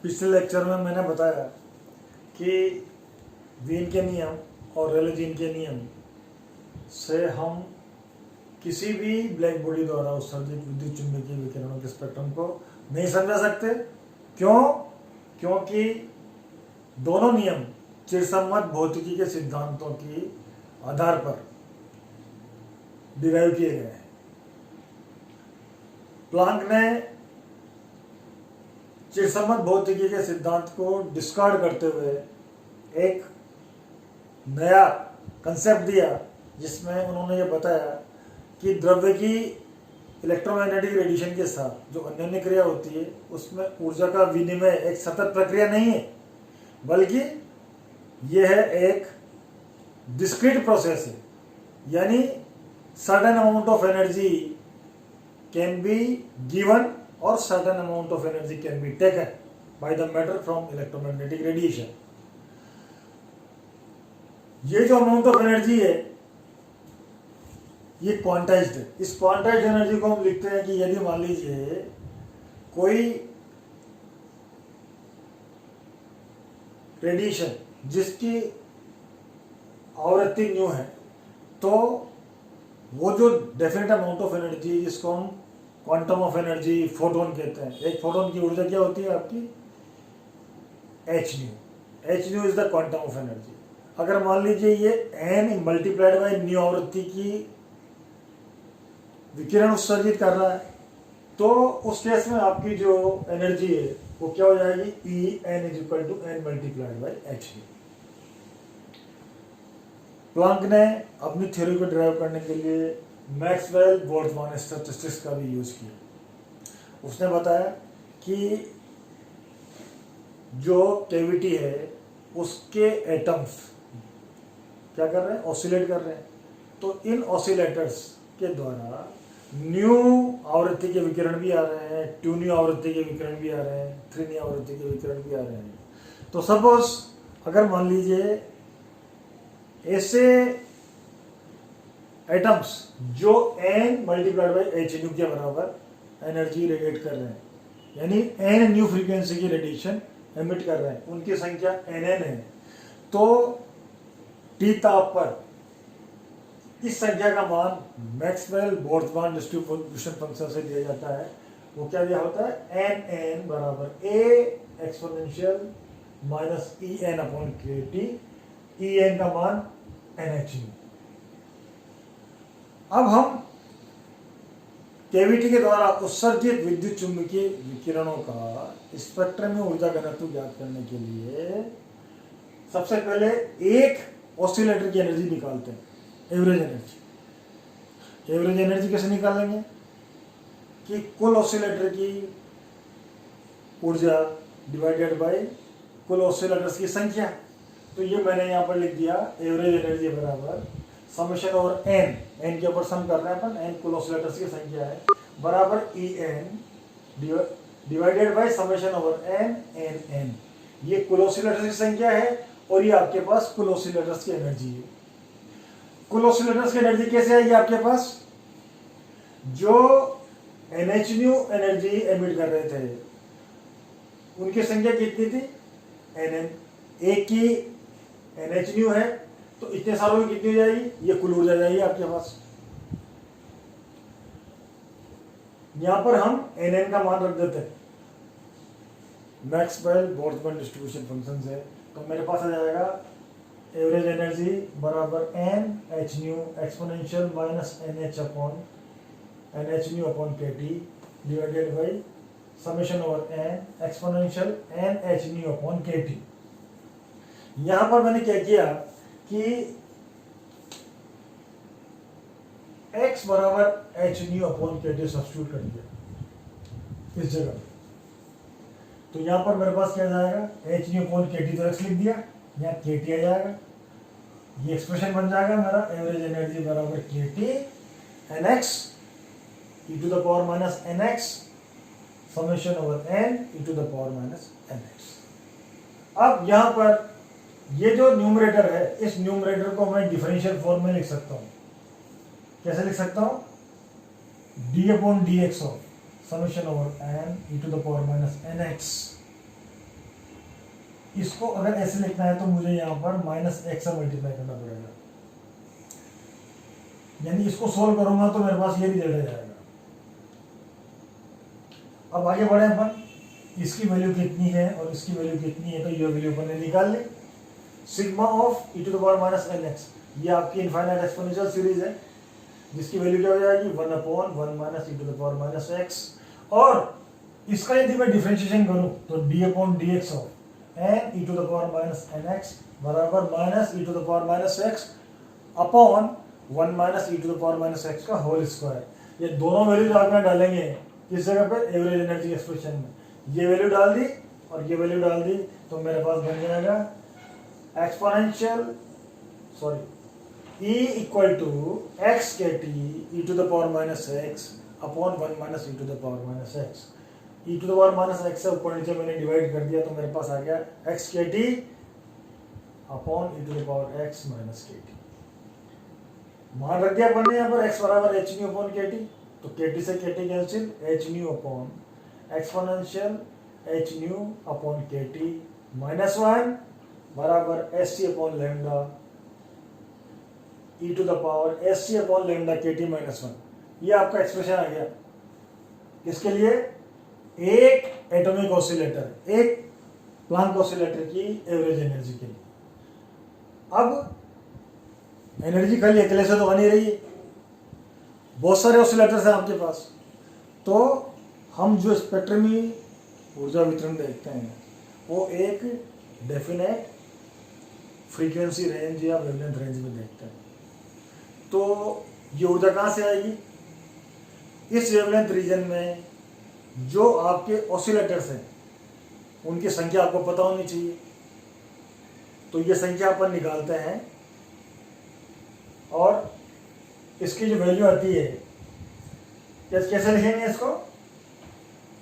पिछले लेक्चर में मैंने बताया कि वीन के नियम और रेले-जीन के नियम से हम किसी भी ब्लैक बॉडी द्वारा उत्सर्जित विद्युत चुंबकीय विकिरणों के स्पेक्ट्रम को नहीं समझा सकते। क्यों? क्योंकि दोनों नियम चिरसम्मत भौतिकी के सिद्धांतों के आधार पर डिराइव किए गए हैं। प्लांक ने चिरसम्मत भौतिकी के सिद्धांत को डिस्कार्ड करते हुए एक नया कंसेप्ट दिया, जिसमें उन्होंने ये बताया कि द्रव्य की इलेक्ट्रोमैग्नेटिक रेडिएशन के साथ जो अन्योन्य क्रिया होती है उसमें ऊर्जा का विनिमय एक सतत प्रक्रिया नहीं है, बल्कि यह है एक डिस्क्रीट प्रोसेस है। यानी certain amount of energy can be given और certain amount of energy can be taken by the matter from electromagnetic radiation. ये जो अमाउंट ऑफ एनर्जी है ये क्वांटाइज्ड है। इस क्वांटाइज्ड एनर्जी को हम लिखते हैं कि यदि मान लीजिए कोई रेडिएशन जिसकी आवृत्ति न्यू है, तो वो जो डेफिनेट अमाउंट ऑफ एनर्जी जिसको हम क्वांटम ऑफ एनर्जी फोटोन कहते हैं, एक फोटोन की ऊर्जा क्या होती है आपकी? H new. H new is the quantum of energy. अगर मान लीजिए ये एन मल्टीप्लाइड बाय न्यू आवृत्ति की विकिरण उत्सर्जित कर रहा है, तो उस केस में आपकी जो एनर्जी है वो क्या हो जाएगी? E N is equal to N multiplied by H nu. Planck ने अपनी थ्योरी को डिराइव करने के लिए मैक्सवेल बोल्ट्जमान स्टैटिस्टिक्स का भी यूज किया। उसने बताया कि जो कैविटी है उसके एटम्स क्या कर रहे हैं? ऑसिलेट कर रहे हैं। तो इन ऑसिलेटर्स के द्वारा न्यू आवृत्ति के विकिरण भी आ रहे हैं, टू न्यू आवृत्ति के विकिरण भी आ रहे हैं, थ्री न्यू आवृत्ति के विकिरण भी आ रहे हैं। तो सपोज अगर मान लीजिए ऐसे एटम्स जो n multiplied by H new के बराबर एनर्जी रेडिएट कर रहे हैं, यानी n न्यू फ्रीक्वेंसी की रेडिएशन एमिट कर रहे हैं, उनकी संख्या nn है, तो T ताप पर इस संख्या का मान मैक्सवेल बोल्ट्जमान डिस्ट्रीब्यूशन फंक्शन से दिया जाता है। वो क्या दिया होता है? nn बराबर a exponential minus E N upon K T, E N का मान NH। अब हम कैविटी के द्वारा उत्सर्जित विद्युत चुंबकीय विकिरणों का स्पेक्ट्रम में ऊर्जा घनत्व ज्ञात करने के लिए सबसे पहले एक ऑसिलेटर की एनर्जी निकालते हैं, एवरेज एनर्जी। एवरेज एनर्जी कैसे निकालेंगे? कि कुल ऑसिलेटर की ऊर्जा डिवाइडेड बाय कुल ऑसिलेटर्स की संख्या। तो ये मैंने यहाँ पर लिख दिया, एवरेज एनर्जी बराबर समेशन ओवर एन, एन के ऊपर सम कर रहे हैं अपन, एन कुल ऑसिलेटर्स की संख्या है, बराबर E N divided by summation over N N N. ये कुल ऑसिलेटर्स की संख्या है और ये आपके पास कुल ऑसिलेटर्स की एनर्जी है। कुल ऑसिलेटर्स की एनर्जी कैसे आएगी आपके पास? जो NH न्यू एनर्जी एमिट कर रहे थे उनकी संख्या कितनी थी? NN। एक की NH न्यू है तो इतने सालों में कितनी हो जाएगी? ये कुल ऊर्जा जाएगी आपके पास। यहां पर हम NN का मान रख देते हैं मैक्सवेल बोल्ट्जमान डिस्ट्रीब्यूशन फंक्शन से, तो मेरे पास आ जाएगा एवरेज एनर्जी बराबर N H nu exponential minus NH upon NH nu upon K T divided by summation over N exponential NH nu upon K T. यहां पर मैंने क्या किया कि x बराबर H nu upon K T substitute कर दिया इस जगह। तो यहां पर मेरे पास क्या जाएगा? H nu upon K T तो x लिख दिया, यहाँ के टी आ जाएगा। ये एक्सप्रेशन बन जाएगा मेरा एवरेज एनर्जी बराबर K T N X E to the power minus N X summation over N E to the power minus N X. अब यहां पर ये जो न्यूमरेटर है, इस न्यूमरेटर को मैं डिफरेंशियल फॉर्म में लिख सकता हूं। कैसे लिख सकता हूं? D upon D X of summation over N E to the power minus N X इसको अगर ऐसे लिखना है तो मुझे यहाँ पर -x से मल्टीप्लाई करना पड़ेगा, यानी इसको सोल्व करूंगा तो मेरे पास ये रिजल्ट आ जाएगा। अब आगे बढ़े अपन, इसकी वैल्यू कितनी है और इसकी वैल्यू कितनी है, तो ये वैल्यू अपन ने निकाल ली। Sigma of e to the power minus nx, ये आपकी इनफाइनाइट एक्सपोनेंशियल सीरीज है जिसकी वैल्यू क्या हो जाएगी 1/1 minus e to the power minus x, और इसका यदि मैं डिफरेंशिएशन करूं तो d/dx of n e to the power minus nx बराबर minus e to the power minus x upon 1 minus e to the power minus x का whole square. ये दोनों वैल्यूज आपने डालेंगे किस जगह पे, एवरेज एनर्जी एक्सप्रेशन में। ये वैल्यू डाल दी और ये वैल्यू डाल दी तो मेरे पास बन जाएगा exponential E equal to X K T E to the power minus X upon 1 minus E to the power minus X. E to the power minus X से ऊपर नीचे मैंने डिवाइड कर दिया तो मेरे पास आ गया X K T upon E to the power X minus K T. मान रख दिया अपन ने यहाँ पर x बराबर H nu upon K T, तो के टी से K T cancel, H nu upon exponential H nu upon K T minus 1 बराबर S T upon lambda E to the power S T upon lambda K T minus 1। ये आपका expression आ गया किसके लिए, एक atomic oscillator, एक Planck oscillator की एवरेज एनर्जी के लिए। अब एनर्जी खाली अकेले से तो आ नहीं रही है, बहुत सारे ऑसिलेटर्स हैं आपके पास, तो हम जो स्पेक्ट्रमी ऊर्जा वितरण देखते हैं वो एक डेफिनेट फ्रीक्वेंसी रेंज या वेवलेंथ रेंज में देखते हैं। तो ये ऊर्जा कहाँ से आएगी, इस वेवलेंथ रीजन में जो आपके ऑसिलेटर्स हैं उनकी संख्या आपको पता होनी चाहिए। तो ये संख्या अपन निकालते हैं और इसकी जो वैल्यू आती है कैसे लिखेंगे इसको,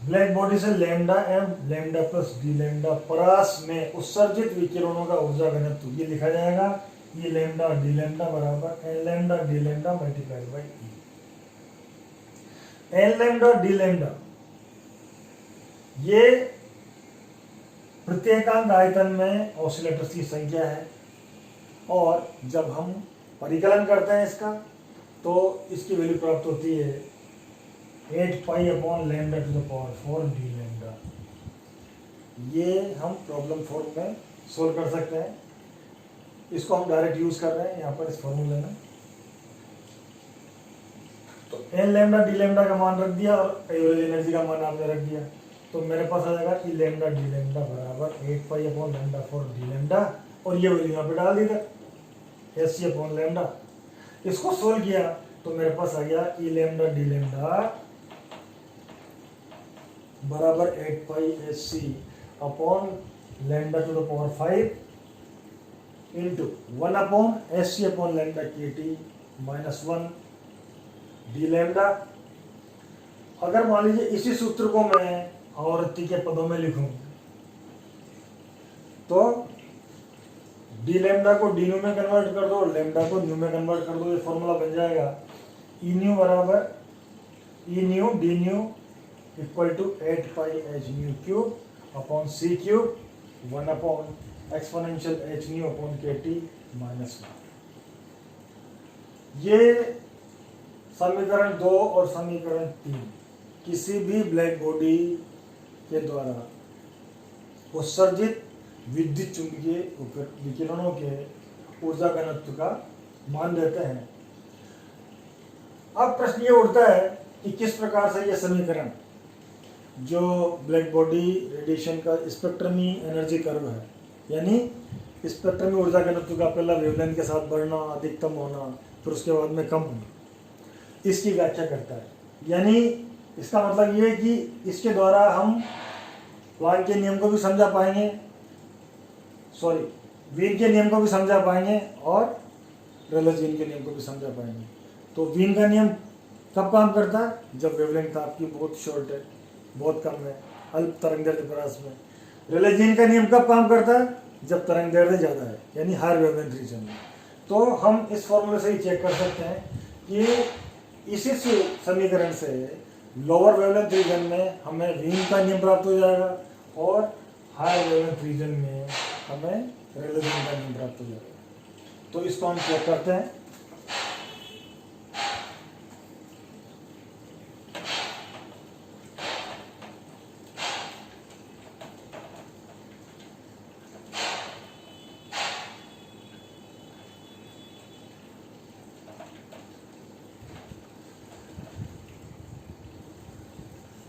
ब्लैक बॉडी से lambda M lambda plus D lambda परास में उत्सर्जित विकिरणों का ऊर्जा घनत्व ये लिखा जाएगा, ये लैम्डा डी लैम्डा बराबर N lambda D lambda multiplied by E. N lambda D lambda ये प्रत्येकांक आयतन में ऑसिलेटर्स की संख्या है, और जब हम परिकलन करते हैं इसका तो इसकी वैल्यू प्राप्त होती है 8 pi upon lambda to the power 4 D lambda. ये हम प्रॉब्लम 4 में सोल्व कर सकते हैं, इसको हम डायरेक्ट यूज कर रहे हैं यहाँ पर इस फॉर्मूले में। तो एन लैम्डा डी लैम्डा का मान रख दिया और एवरेज एनर्जी का मान आपने रख दिया, तो मेरे पास आ जाएगा ई लैम्डा डी लैम्डा बराबर 8 pi upon lambda 4 D lambda, और ये वैल्यू यहाँ पे डाल दी था एस सी अपॉन लैम्डा। इसको सोल्व किया तो मेरे पास आ गया ई लैम्डा डी लैम्डा बराबर 8 pi S C upon lambda to the power 5 into 1 upon S C upon lambda K T minus 1 D lambda. अगर मान लीजिए इसी सूत्र को मैं आवृत्ति के पदों में लिखूं तो डी लैम्डा को डी न्यू में कन्वर्ट कर दो, लैम्डा को न्यू में कन्वर्ट कर दो, ये फॉर्मूला बन जाएगा ई न्यू बराबर E nu D nu equal to 8 pi H nu cube upon C cube 1 upon exponential H nu upon K T minus 1। ये समीकरण 2 और समीकरण 3 किसी भी ब्लैक बॉडी के द्वारा उत्सर्जित विद्युत चुंबकीय विकिरणों के ऊर्जा घनत्व का मान देते हैं। अब प्रश्न ये उठता है कि किस प्रकार से ये समीकरण जो ब्लैक बॉडी रेडिएशन का स्पेक्ट्रमी एनर्जी कर्व है, यानी स्पेक्ट्रमी ऊर्जा घनत्व का पहला वेवलेंथ के साथ बढ़ना, अधिकतम होना, फिर उसके बाद में कम होना, इसकी व्याख्या करता है। यानी इसका मतलब ये है कि इसके द्वारा हम प्लांक के नियम को भी समझा पाएंगे, वीन के नियम को भी समझा पाएंगे और रेले-जीन के नियम को भी समझा पाएंगे। तो वीन का नियम कब काम करता है, जब वेवलेंथ आपकी बहुत शॉर्ट है, बहुत कम है, अल्प तरंगदैर्ध्य परास में। रेले-जीन का नियम कब काम करता है, जब तरंगदैर्ध्य ज़्यादा है, यानी हायर वेवलेंथ रीजन में। तो हम इस फॉर्मूले से ही चेक कर सकते हैं कि इसी समीकरण से लोअर वेवलेंथ रीजन में हमें वीन का नियम प्राप्त हो जाएगा और हायर वेवलेंथ रीजन में हमें रेलेजेन का नियम प्राप्त हो जाएगा। तो इसको हम चेक करते हैं।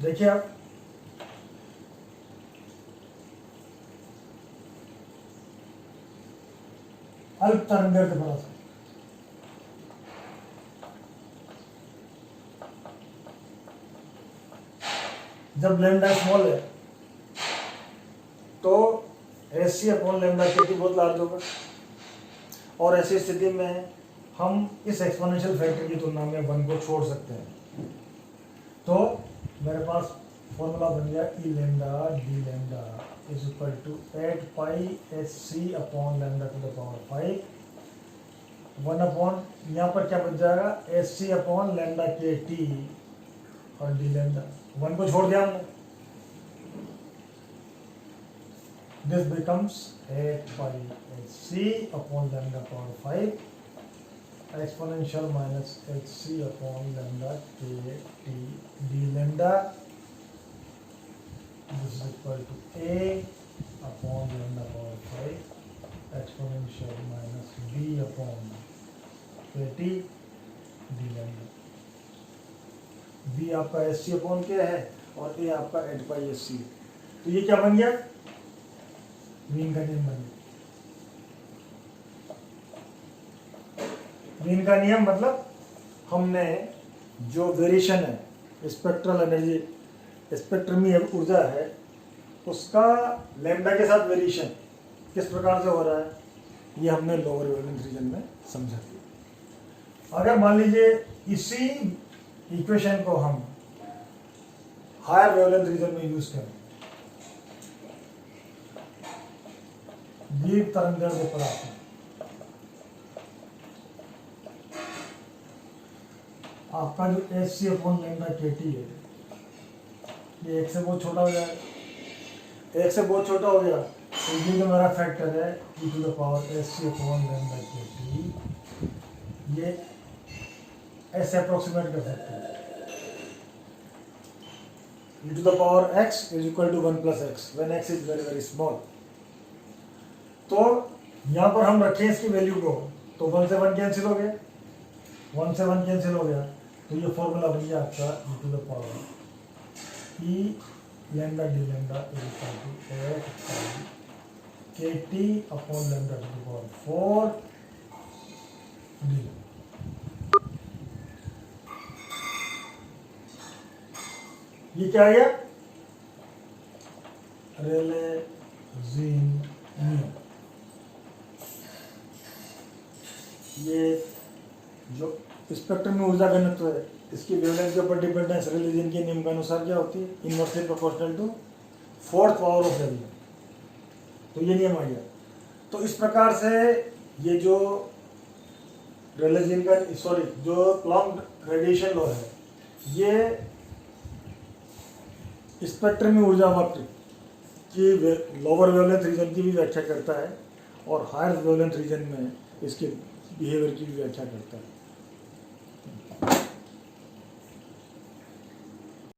देखिए आप अल्प तरंगदैर्घ्य बड़ा सा, जब लैम्डा स्मॉल है तो S C upon lambda K T बहुत लार्ज होगा, और ऐसी स्थिति में हम इस एक्सपोनेंशियल फैक्टर की तुलना में 1 को छोड़ सकते हैं। तो मेरे पास फॉर्मूला बन गया E lambda D lambda is equal to 8 pi H C upon lambda to the power 5 1 upon यहाँ पर क्या बच जाएगा H C upon lambda K T और डी लैम्डा 1 को छोड़ दिया हमने। This becomes 8 pi H C upon lambda power 5 exponential minus H C upon lambda K T D lambda this is equal to a upon lambda power 5 exponential minus b upon kt d lambda। b आपका S C upon के है और a आपका 8 pi S सी। तो ये क्या बन गया, मीन का नियम बन गया। मीन का नियम मतलब हमने जो वेरिएशन है स्पेक्ट्रल एनर्जी, स्पेक्ट्रम में ऊर्जा है, उसका लैम्डा के साथ वेरिएशन किस प्रकार से हो रहा है, ये हमने लोअर वेवलेंथ रीजन में समझा दिया। अगर मान लीजिए इसी इक्वेशन को हम हायर वेवलेंथ रीजन में यूज करें, दीर्घ तरंगदैर्घ्य पर आते हैं, आपका जो H C upon lambda K T है ये 1 से बहुत छोटा हो जाएगा। 1 से बहुत छोटा हो गया तो ये जो मेरा फैक्टर है e to the power S C upon lambda K T, ये ऐसे अप्रोक्सीमेट कर सकते हैं। e to the power x is equal to 1 plus X when x is very very small. तो यहाँ पर हम रखें इसकी वैल्यू को तो 1 से 1 कैंसिल हो गया, 1 से 1 कैंसिल हो गया, तो ये फॉर्मूला बन गया आपका e to the power E lambda d lambda is equal to 8 pi kt upon lambda to the power 4 d। ये क्या आ गया, रेले-जीन नियम। ये जो स्पेक्ट्रम में ऊर्जा घनत्व है इसकी वेवलेंथ के ऊपर डिपेंडेंस रेले-जीन के नियम के अनुसार क्या होती है, inversely proportional to 4th power of Rayleigh. तो ये नियम आ गया। तो इस प्रकार से ये जो रेले-जीन का जो प्लॉन्क रेडिएशन लॉ है ये स्पेक्ट्रम में ऊर्जा वक्र की लोअर वेवलेंथ रीजन की भी व्याख्या करता है और हायर वेवलेंथ रीजन में इसके बिहेवियर की भी व्याख्या करता है।